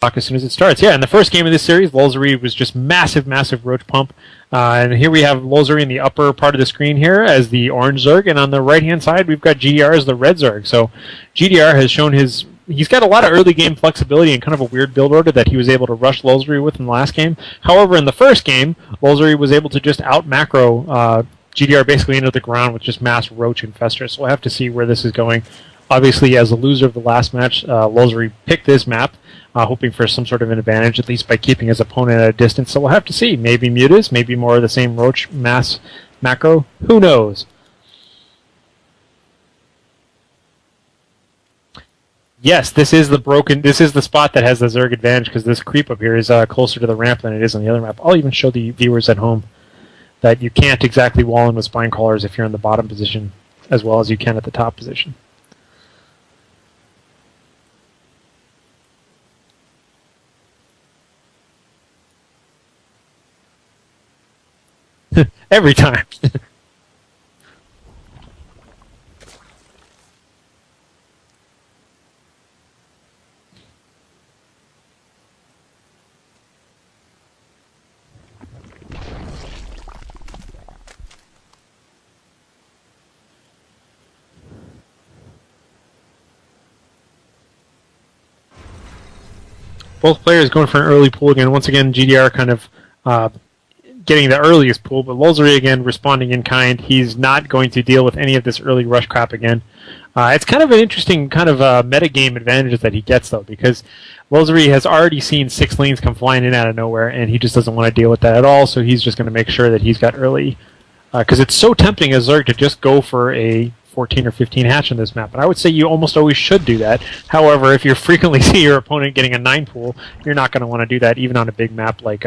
as soon as it starts. Yeah, in the first game of this series, Lulzury was just massive roach pump. And here we have Lulzury in the upper part of the screen here as the orange Zerg, and on the right-hand side, we've got GdR as the red Zerg. So GdR has shown he's got a lot of early game flexibility and kind of a weird build order that he was able to rush Lulzury with in the last game. However, in the first game, Lulzury was able to just out-macro GdR basically into the ground with just mass roach infestors. So we'll have to see where this is going. Obviously, as the loser of the last match, Lulzury picked this map, hoping for some sort of an advantage, at least by keeping his opponent at a distance. So we'll have to see. Maybe Mutas, maybe more of the same roach mass macro. Who knows? Yes, this is the spot that has the Zerg advantage because this creep up here is closer to the ramp than it is on the other map. I'll even show the viewers at home that you can't exactly wall in with spine crawlers if you're in the bottom position as well as you can at the top position. Every time. Both players going for an early pool again. Once again, GdR kind of getting the earliest pool, but Lulzury again responding in kind. He's not going to deal with any of this early rush crap again. It's kind of an interesting kind of metagame advantage that he gets, though, because Lulzury has already seen 6 lanes come flying in out of nowhere, and he just doesn't want to deal with that at all, so he's just going to make sure that he's got early... Because it's so tempting as Zerg to just go for a 14 or 15 hatch on this map, and I would say you almost always should do that. However, if you frequently see your opponent getting a 9 pool, you're not going to want to do that even on a big map like...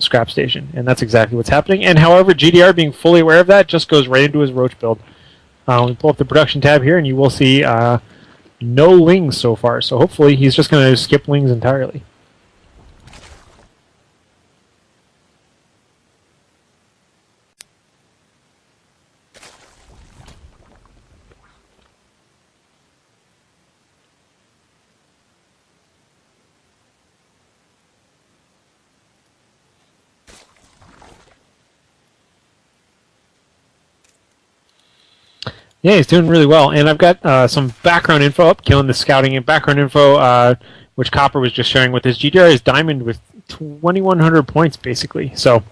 Scrap Station, and that's exactly what's happening. And however, GdR being fully aware of that just goes right into his roach build. We pull up the production tab here, and you will see no lings so far. So hopefully, he's just going to skip lings entirely. Yeah, he's doing really well, and I've got some background info up, killing the scouting and background info, which Copper was just sharing with his GdR is Diamond with 2,100 points, basically. So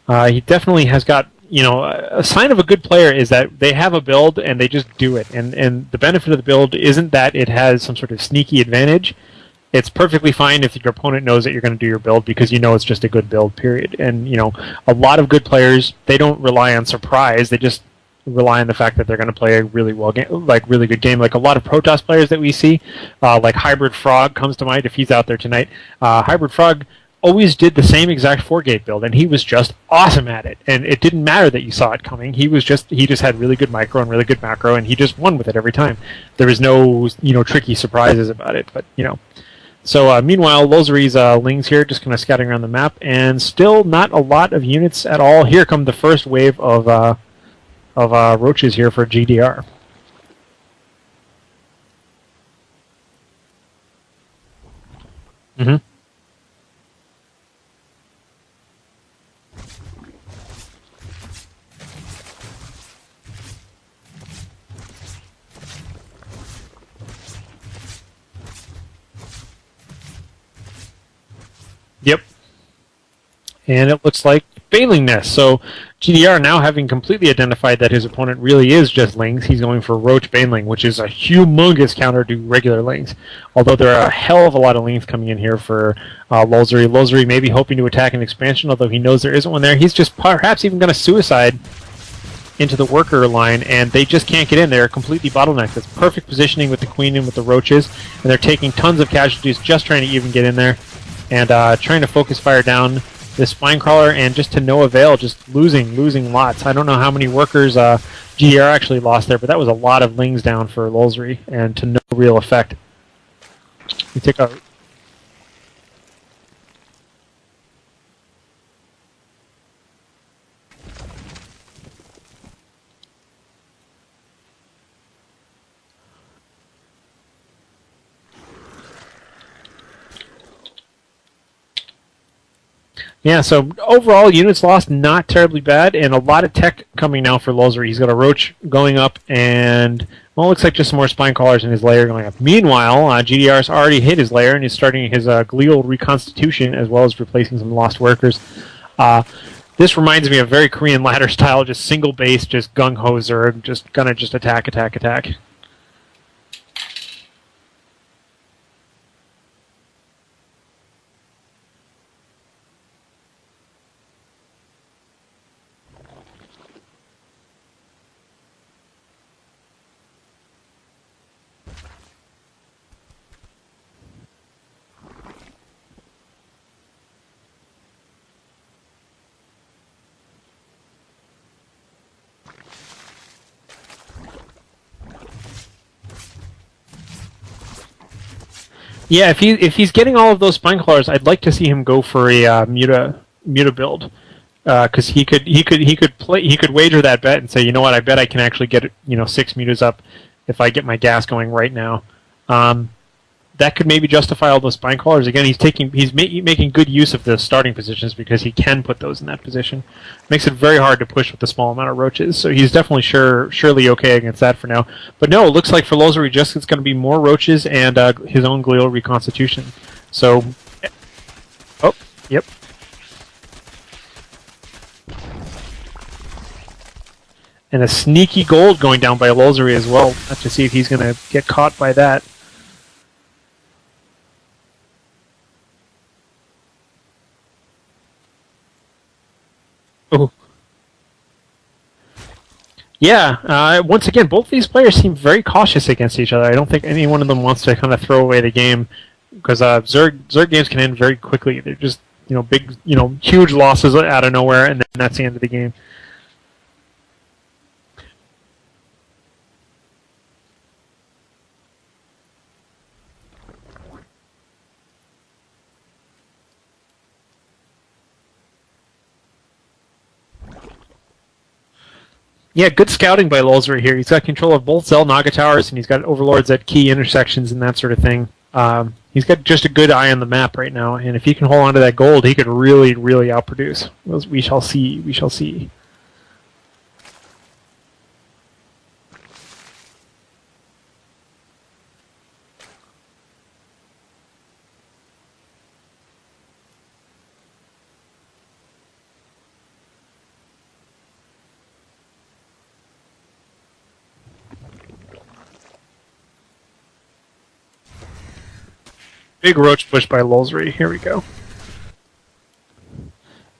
he definitely has got, a sign of a good player is that they have a build and they just do it. And the benefit of the build isn't that it has some sort of sneaky advantage. It's perfectly fine if your opponent knows that you're going to do your build because you know it's just a good build, period. And, a lot of good players, they don't rely on surprise. They just rely on the fact that they're going to play a really really good game. Like a lot of Protoss players that we see, like Hybrid Frog comes to mind if he's out there tonight. Hybrid Frog always did the same exact 4-gate build, and he was just awesome at it. And it didn't matter that you saw it coming. He just had really good micro and really good macro, and he just won with it every time. There was no tricky surprises about it. But So meanwhile, Lulzury's lings here just kind of scouting around the map, and still not a lot of units at all. Here come the first wave of roaches here for GdR. Mm-hmm. Yep. And it looks like Baneling Nest. So GdR now having completely identified that his opponent really is just lings, he's going for Roach Baneling, which is a humongous counter to regular lings. Although there are a hell of a lot of lings coming in here for Lulzury. Lulzury may be hoping to attack an expansion, although he knows there isn't one there. He's just perhaps even going to suicide into the worker line, and they just can't get in. They're completely bottlenecked. It's perfect positioning with the Queen and with the Roaches, and they're taking tons of casualties just trying to even get in there, and trying to focus fire down this spine crawler, and just to no avail, just losing lots. I don't know how many workers GdR actually lost there, but that was a lot of lings down for Lulzury, and to no real effect. We take a... Yeah, so overall, units lost not terribly bad, and a lot of tech coming now for Lulzury. He's got a Roach going up, and, well, it looks like just some more Spine Callers in his lair going up. Meanwhile, GDR's already hit his lair, and is starting his glial reconstitution, as well as replacing some lost workers. This reminds me of very Korean ladder style, just single base, just gung-ho Zerg, just gonna just attack, attack, attack. Yeah, if he's getting all of those Spine Crawlers, I'd like to see him go for a Muta build, because he could wager that bet and say, you know what, I bet I can actually get 6 Mutas up if I get my gas going right now. That could maybe justify all those Spine Crawlers. Again, he's making good use of the starting positions because he can put those in that position. Makes it very hard to push with the small amount of Roaches, so he's definitely surely okay against that for now. But no, it looks like for Lulzury just it's going to be more Roaches and his own glial reconstitution. So, oh, yep. And a sneaky gold going down by Lulzury as well. Have to see if he's going to get caught by that. Oh. Yeah, once again, both these players seem very cautious against each other. I don't think any one of them wants to kind of throw away the game, because Zerg games can end very quickly. They're just big, huge losses out of nowhere, and then that's the end of the game. Yeah, good scouting by Lulzury here. He's got control of both Zell Naga towers, and he's got overlords at key intersections and that sort of thing. He's got just a good eye on the map right now, and if he can hold on to that gold, he could really, really outproduce. We shall see. We shall see. Big roach push by Lulzury. Here we go.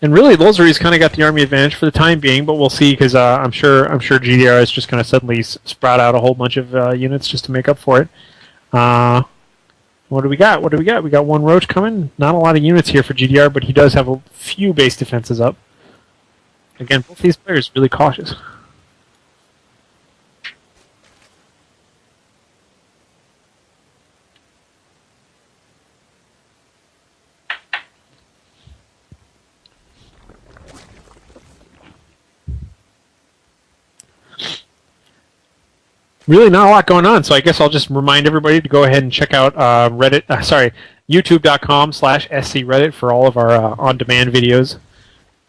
And really, Lulzury's kind of got the army advantage for the time being, but we'll see, because I'm sure GDR is just going to suddenly sprout out a whole bunch of units just to make up for it. What do we got? What do we got? We got one roach coming. Not a lot of units here for GDR, but he does have a few base defenses up. Again, both these players really cautious. Really not a lot going on, so I guess I'll just remind everybody to go ahead and check out youtube.com/screddit for all of our on-demand videos,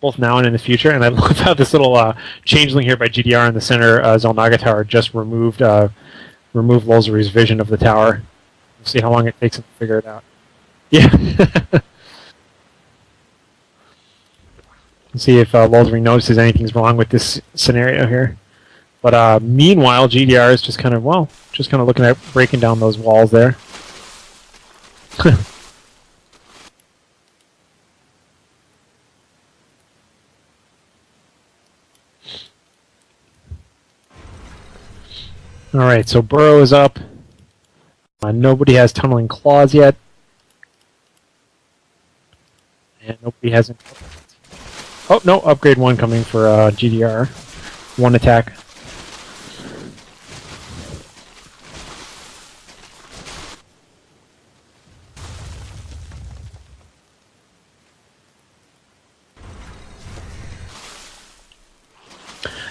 both now and in the future. And I love how this little changeling here by GDR in the center Zelnaga tower just removed Lulzury's vision of the tower. We'll see how long it takes him to figure it out. Yeah. See if Lulzury notices anything's wrong with this scenario here. But meanwhile, GDR is just kind of looking at breaking down those walls there. All right, so Burrow is up. Nobody has tunneling claws yet, and nobody has. Oh no, upgrade 1 coming for GDR. 1 attack.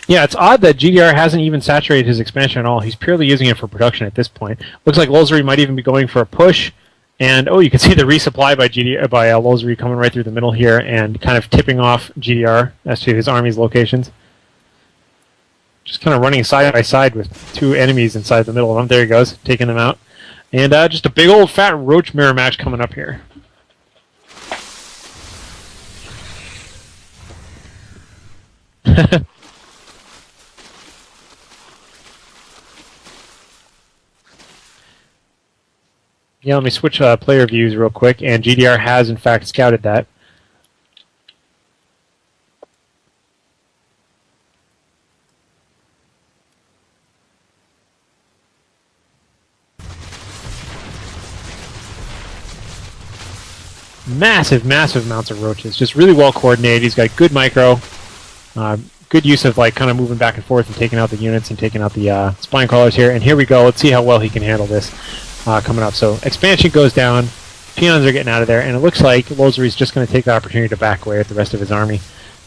Yeah, it's odd that GdR hasn't even saturated his expansion at all. He's purely using it for production at this point. Looks like Lulzury might even be going for a push, And oh, you can see the resupply by Lulzury coming right through the middle here and kind of tipping off GdR as to his army's locations. Just kind of running side by side with two enemies inside the middle of them. There he goes, taking them out. And just a big old fat roach mirror match coming up here. Yeah, let me switch player views real quick, and GdR has in fact scouted that. Massive, massive amounts of roaches. Just really well coordinated. He's got good micro, good use of like kind of moving back and forth and taking out the units and taking out the spine crawlers here. And here we go. Let's see how well he can handle this coming up. So expansion goes down. Peons are getting out of there, and it looks like Lulzury's just going to take the opportunity to back away with the rest of his army.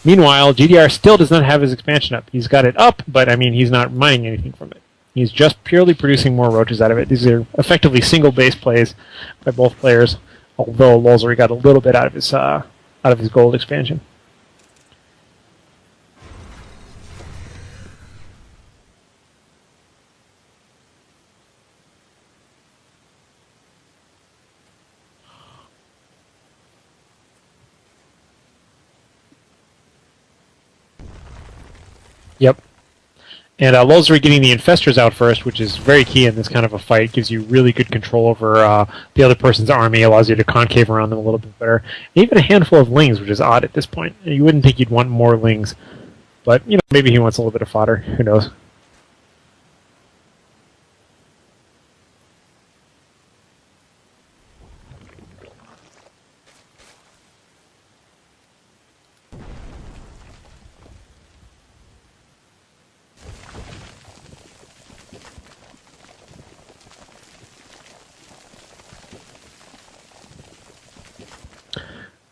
Meanwhile, GdR still does not have his expansion up. He's got it up, but I mean he's not mining anything from it. He's just purely producing more roaches out of it. These are effectively single base plays by both players. Although Lulzury got a little bit out of his gold expansion. Yep. And Lulzury getting the infestors out first, which is very key in this kind of a fight, gives you really good control over the other person's army, allows you to concave around them a little bit better. And even a handful of lings, which is odd at this point. You wouldn't think you'd want more lings, but you know, maybe he wants a little bit of fodder. Who knows?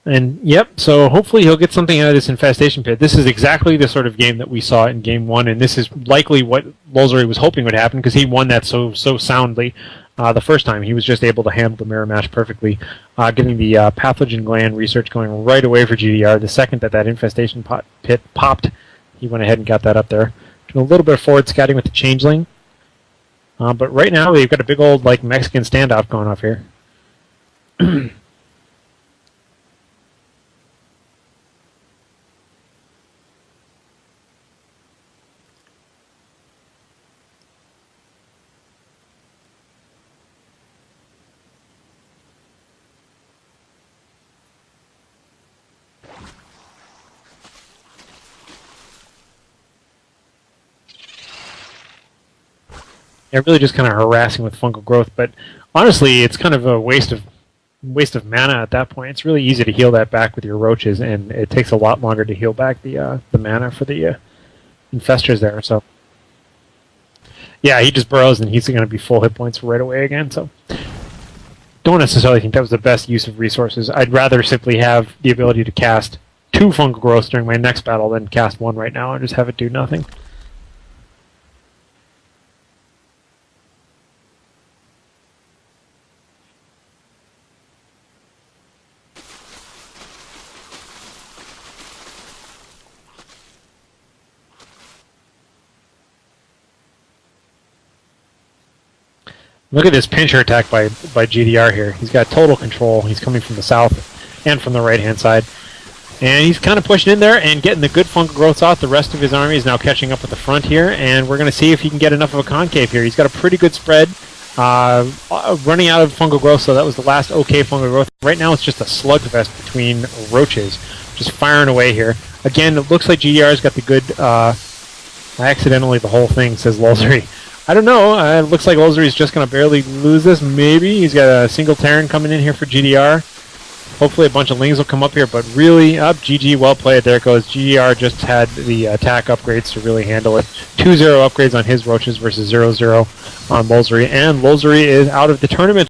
And yep, so hopefully he'll get something out of this infestation pit. This is exactly the sort of game that we saw in Game 1, and this is likely what Lulzury was hoping would happen, because he won that so soundly the first time. He was just able to handle the mirror match perfectly, getting the pathogen gland research going right away for GdR. The second that infestation pit popped, he went ahead and got that up there. Doing a little bit of forward scouting with the changeling. But right now they've got a big old like Mexican standoff going off here. They're really just kind of harassing with fungal growth, but honestly, it's kind of a waste of mana at that point. It's really easy to heal that back with your roaches, and it takes a lot longer to heal back the mana for the infestors there. So, yeah, he just burrows, and he's going to be full hit points right away again. So, don't necessarily think that was the best use of resources. I'd rather simply have the ability to cast 2 fungal growths during my next battle than cast 1 right now and just have it do nothing. Look at this pincher attack by GdR here. He's got total control. He's coming from the south and from the right-hand side. And he's kind of pushing in there and getting the good fungal growths out. The rest of his army is now catching up at the front here, and we're going to see if he can get enough of a concave here. He's got a pretty good spread, running out of fungal growth, so that was the last okay fungal growth. Right now it's just a slugfest between roaches, just firing away here. Again, it looks like GdR's got the good, accidentally the whole thing, says Lulzury. I don't know. It looks like Lulzury's just going to barely lose this. Maybe. He's got a single Terran coming in here for GdR. Hopefully a bunch of lings will come up here, but really, GG, well played. There it goes. GdR just had the attack upgrades to really handle it. 2-0 upgrades on his roaches versus 0-0 on Lulzury, and Lulzury is out of the tournament.